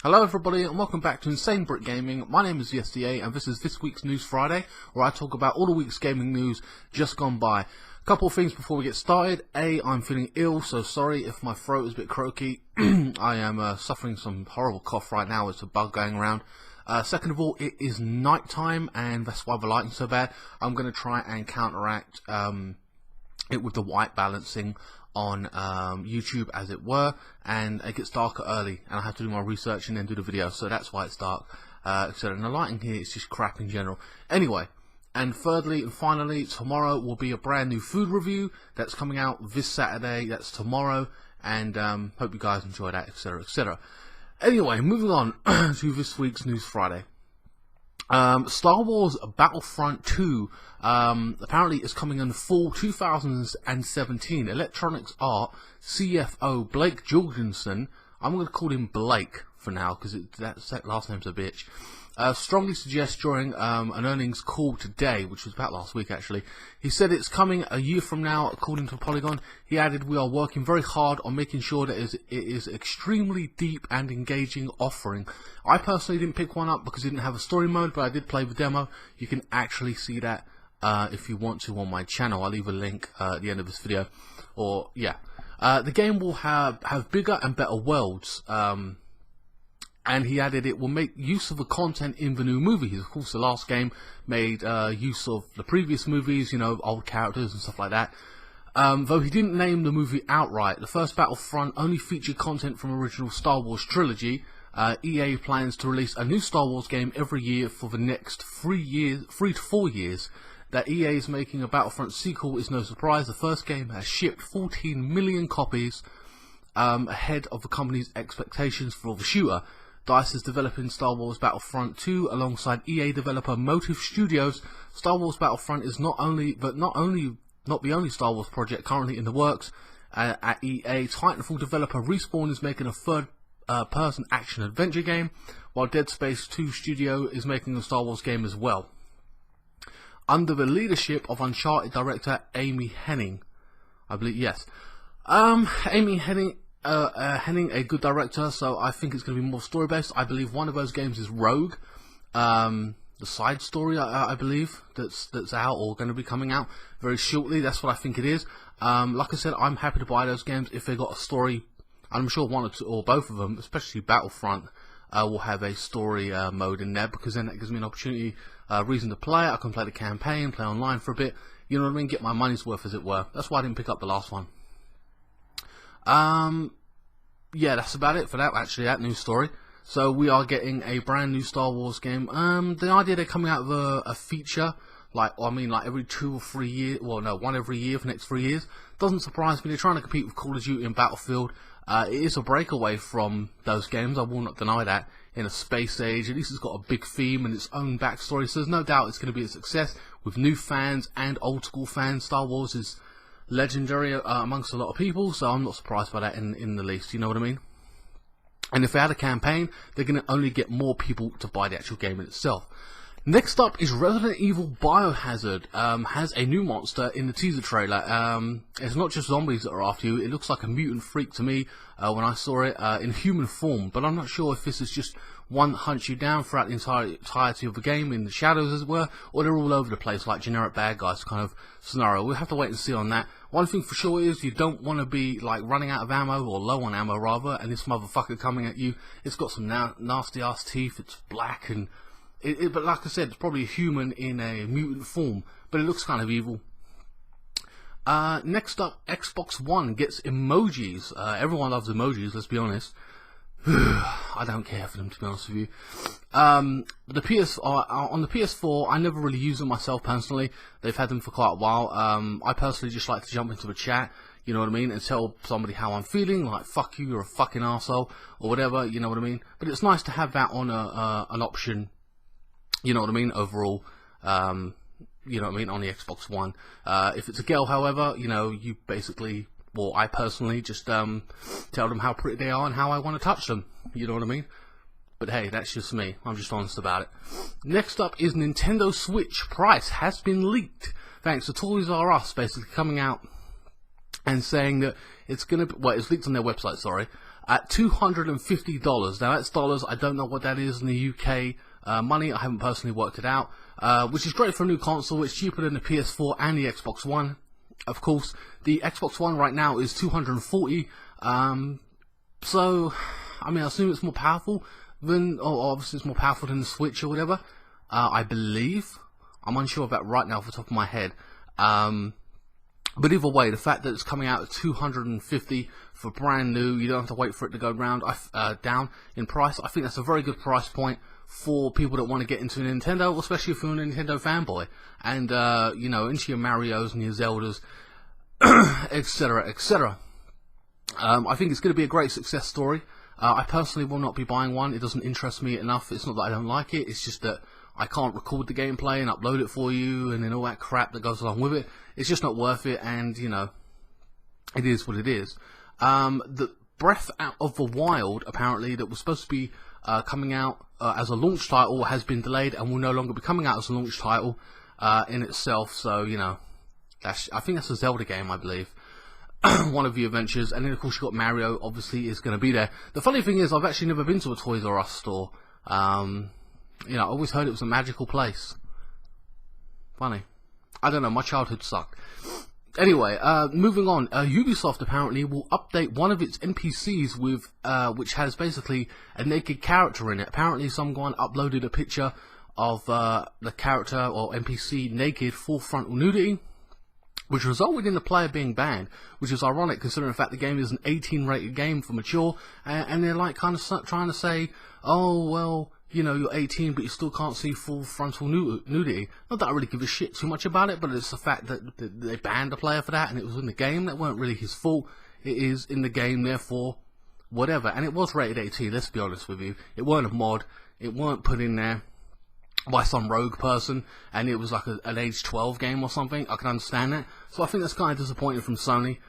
Hello everybody and welcome back to INSANEBRIT Gaming. My name is VSDA and this is this week's News Friday, where I talk about all the week's gaming news just gone by. A couple of things before we get started. I'm feeling ill, so sorry if my throat is a bit croaky. I am suffering some horrible cough right now. It's a bug going around. Second of all, it is night time and that's why the lighting's so bad. I'm going to try and counteract it with the white balancing on YouTube, as it were, and it gets darker early and I have to do my research and then do the video, so that's why it's dark, etc. And the lighting here is just crap in general. Anyway, and thirdly and finally, tomorrow will be a brand new food review that's coming out this Saturday. That's tomorrow, and hope you guys enjoy that, etc, etc. Anyway, moving on to this week's News Friday. Star Wars Battlefront II apparently is coming in fall 2017. Electronics Art CFO Blake Jorgensen, I'm going to call him Blake for now because that last name's a bitch, strongly suggests during an earnings call today, which was about last week actually. He said it's coming a year from now, according to Polygon. He added, "We are working very hard on making sure that it is extremely deep and engaging offering." I personally didn't pick one up because it didn't have a story mode, but I did play the demo. You can actually see that if you want to on my channel. I'll leave a link at the end of this video. Or yeah, the game will have bigger and better worlds. And he added it will make use of the content in the new movies. Of course, the last game made use of the previous movies, you know, old characters and stuff like that. Though he didn't name the movie outright. The first Battlefront only featured content from original Star Wars trilogy. EA plans to release a new Star Wars game every year for the next 3 to 4 years. That EA is making a Battlefront sequel is no surprise. The first game has shipped 14 million copies, ahead of the company's expectations for the shooter. DICE is developing Star Wars Battlefront 2 alongside EA developer Motive Studios. Star Wars Battlefront is not the only Star Wars project currently in the works. At EA, Titanfall developer Respawn is making a third-person action-adventure game, while Dead Space 2 Studio is making a Star Wars game as well, under the leadership of Uncharted director Amy Hennig. I believe, yes. Amy Hennig, a good director, so I think it's going to be more story-based. I believe one of those games is Rogue, the side story, I believe, that's out or going to be coming out very shortly. That's what I think it is. Like I said, I'm happy to buy those games if they got a story. I'm sure one or two, or both of them, especially Battlefront, will have a story mode in there, because then that gives me an opportunity, reason to play it. I can play the campaign, play online for a bit, you know what I mean, get my money's worth, as it were. That's why I didn't pick up the last one. Yeah, that's about it for that, actually, that news story. So we are getting a brand new Star Wars game. The idea they're coming out with a feature, like every 2 or 3 years, well no, one every year for the next 3 years, doesn't surprise me. They're trying to compete with Call of Duty and Battlefield. It is a breakaway from those games, I will not deny that. In a space age, at least it's got a big theme and its own backstory, so there's no doubt it's going to be a success with new fans and old school fans. Star Wars is legendary amongst a lot of people, so I'm not surprised by that in the least, you know what I mean? And if they had a campaign, they're going to only get more people to buy the actual game in itself. Next up is Resident Evil Biohazard. Has a new monster in the teaser trailer. It's not just zombies that are after you. It looks like a mutant freak to me when I saw it in human form, but I'm not sure if this is just one that hunts you down throughout the entirety of the game in the shadows, as it were, or they're all over the place like generic bad guys kind of scenario. We'll have to wait and see on that. One thing for sure is you don't want to be like running out of ammo, or low on ammo rather, and this motherfucker coming at you. It's got some nasty ass teeth. It's black, and but like I said, it's probably a human in a mutant form, but it looks kind of evil. Next up, Xbox One gets emojis. Everyone loves emojis, let's be honest. I don't care for them, to be honest with you. On the PS4, I never really use them myself personally. They've had them for quite a while. I personally just like to jump into a chat, you know what I mean, and tell somebody how I'm feeling, like fuck you, you're a fucking arsehole, or whatever, you know what I mean. But it's nice to have that on an option, you know what I mean, overall, you know what I mean, on the Xbox One. If it's a girl, however, you know, you basically, well, I personally just tell them how pretty they are and how I want to touch them, you know what I mean. But hey, that's just me. I'm just honest about it. Next up is Nintendo Switch price has been leaked. thanks to Toys R Us basically coming out and saying that it's going to, well, it's leaked on their website, sorry, at $250. Now that's dollars. I don't know what that is in the UK money. I haven't personally worked it out, which is great for a new console. It's cheaper than the PS4 and the Xbox One. Of course, the Xbox One right now is $240. So, I mean, I assume it's more powerful than, or obviously it's more powerful than the Switch or whatever. I believe. I'm unsure of that right now off the top of my head. But either way, the fact that it's coming out at $250 for brand new, you don't have to wait for it to go down in price. I think that's a very good price point for people that want to get into Nintendo, especially if you're a Nintendo fanboy, and you know, into your Marios and your Zeldas, etc., etc. I think it's going to be a great success story. I personally will not be buying one. It doesn't interest me enough. It's not that I don't like it. It's just that I can't record the gameplay and upload it for you, and then all that crap that goes along with it. It's just not worth it, and you know, it is what it is. The Breath of the Wild, apparently, that was supposed to be coming out as a launch title, has been delayed and will no longer be coming out as a launch title in itself. So you know, I think that's a Zelda game, I believe. One of the adventures, and then of course you got Mario. Obviously, is going to be there. The funny thing is, I've actually never been to a Toys R Us store. You know, I always heard it was a magical place. Funny. I don't know, my childhood sucked. Anyway, moving on. Ubisoft apparently will update one of its NPCs with, which has basically a naked character in it. Apparently someone uploaded a picture of the character or NPC naked, full frontal nudity, which resulted in the player being banned, which is ironic considering the fact the game is an 18 rated game for mature, and they're like kind of trying to say, oh, well, you know, you're 18, but you still can't see full frontal nudity. Not that I really give a shit too much about it, but it's the fact that they banned the player for that, and it was in the game. That weren't really his fault. It is in the game, therefore, whatever. And it was rated 18, let's be honest with you. It weren't a mod. It weren't put in there by some rogue person, and it was like an age 12 game or something. I can understand that. So I think that's kind of disappointing from Sony.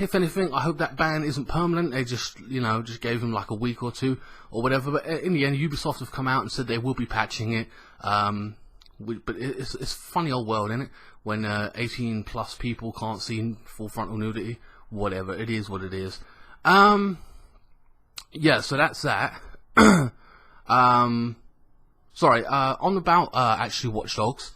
If anything, I hope that ban isn't permanent. They just, you know, just gave him like a week or two or whatever. But in the end, Ubisoft have come out and said they will be patching it. But it's a funny old world, isn't it? When 18 plus people can't see full frontal nudity. Whatever, it is what it is. Yeah, so that's that. Sorry, on about actually Watch Dogs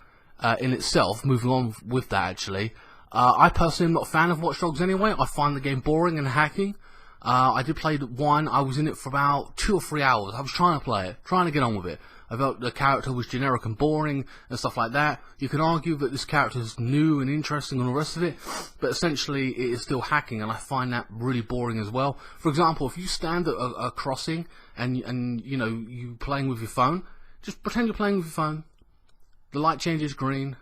in itself. Moving on with that, actually. I personally am not a fan of Watch Dogs anyway. I find the game boring and hacking. I did play one. I was in it for about 2 or 3 hours. I was trying to play it, trying to get on with it. I felt the character was generic and boring and stuff like that. You can argue that this character is new and interesting and all the rest of it, but essentially it is still hacking, and I find that really boring as well. For example, if you stand at a crossing and you know, you playing with your phone, just pretend you're playing with your phone. The light changes green,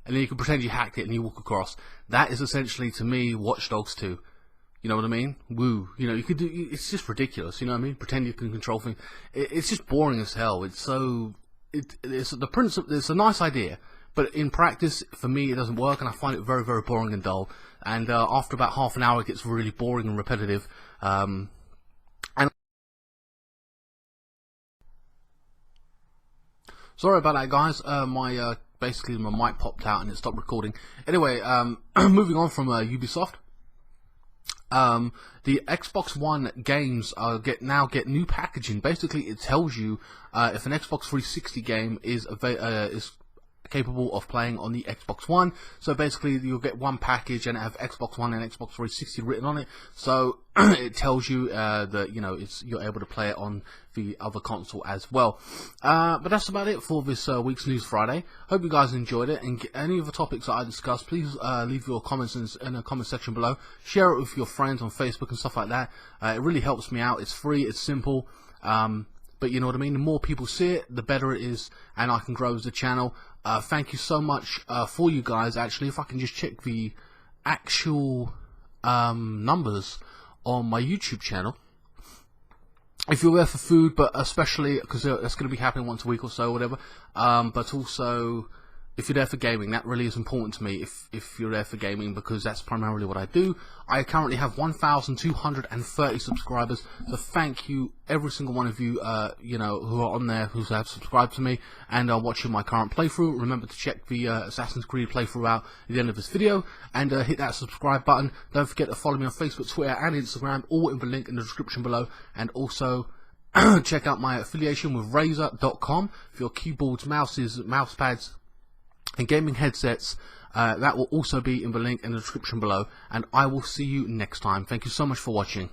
and then you can pretend you hacked it and you walk across. That is essentially, to me, Watch Dogs 2. You know what I mean? Woo. You know, you could do, it's just ridiculous, you know what I mean? Pretend you can control things. It's just boring as hell. It's so, it's the principle, it's a nice idea, but in practice, for me, it doesn't work, and I find it very, very boring and dull. And after about half an hour, it gets really boring and repetitive. And sorry about that, guys. Basically my mic popped out and it stopped recording. Anyway, moving on from Ubisoft. The Xbox One games now get new packaging. Basically, it tells you if an Xbox 360 game is capable of playing on the Xbox One. So basically, you'll get one package and it have Xbox One and Xbox 360 written on it. So it tells you that, you know, you're able to play it on the other console as well. But that's about it for this week's News Friday. Hope you guys enjoyed it, and any of the topics that I discussed, please leave your comments in the comment section below. Share it with your friends on Facebook and stuff like that. It really helps me out. It's free, it's simple. But you know what I mean? The more people see it, the better it is, and I can grow as a channel. Thank you so much for you guys. Actually, if I can just check the actual numbers on my YouTube channel. If you're there for food, but especially because it's going to be happening once a week or so, or whatever. But also, if you're there for gaming. That really is important to me, if you're there for gaming, because that's primarily what I do. I currently have 1,230 subscribers, so thank you, every single one of you, you know, who are on there, who have subscribed to me and are watching my current playthrough. Remember to check the Assassin's Creed playthrough out at the end of this video, and hit that subscribe button. Don't forget to follow me on Facebook, Twitter and Instagram, all in the link in the description below, and also check out my affiliation with Razer.com for your keyboards, mouses, mouse pads and gaming headsets. That will also be in the link in the description below, and I will see you next time. Thank you so much for watching.